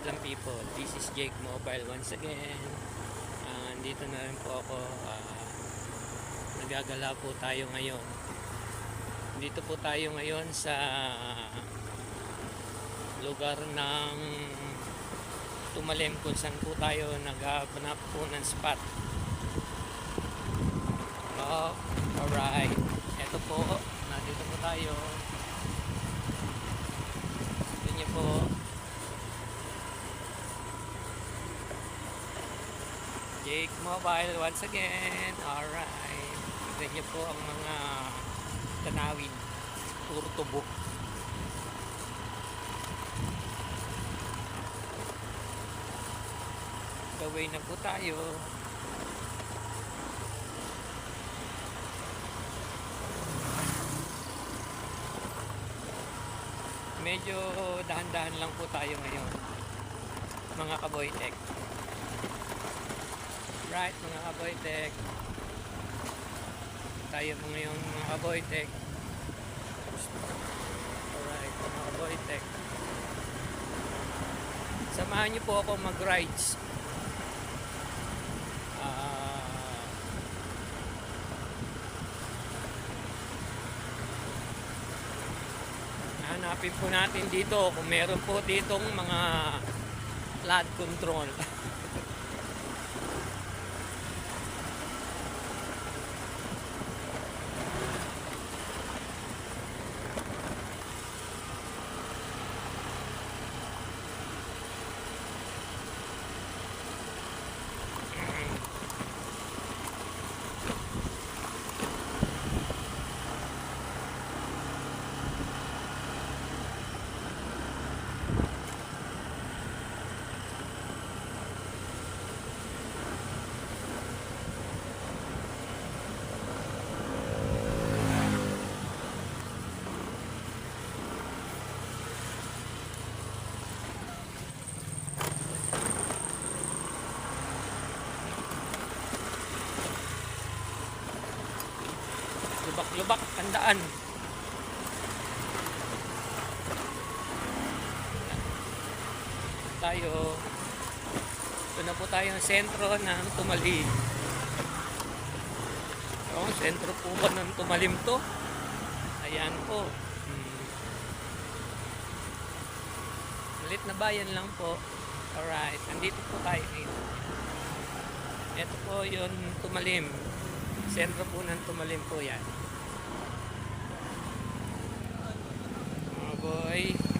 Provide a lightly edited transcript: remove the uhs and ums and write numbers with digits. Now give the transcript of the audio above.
Madlang people, this is Jake Mobile once again. Dito na rin po ako. Nagagala po tayo ngayon. Dito po tayo ngayon sa lugar ng Tumalim, kung saan po tayo naghahanap po ng spot. Alright, eto po, nandito po tayo. Ito niyo po. Jake Mobile once again. Alright, ito niyo po ang mga tanawin. Puro tubo. Gawin na po tayo. Medyo dahan-dahan lang po tayo ngayon, mga kaboytek. Right, mga kaboytek. Tayo po ngayon, mga kaboytek. Alright, mga kaboytek. Samahan niyo po ako mag-rides. Hanapin po natin dito kung meron po ditong mga flood control. Lubak-lubak ang daan. Tayo. Ito na po tayo ng sentro ng Tumalim. Sentro po ba ng Tumalim to? Ayan po. Malit na bayan lang po. Alright, nandito po tayo ngayon. Ito po yun, Tumalim. Sentro po ng Tumalim po yan. Oh boy.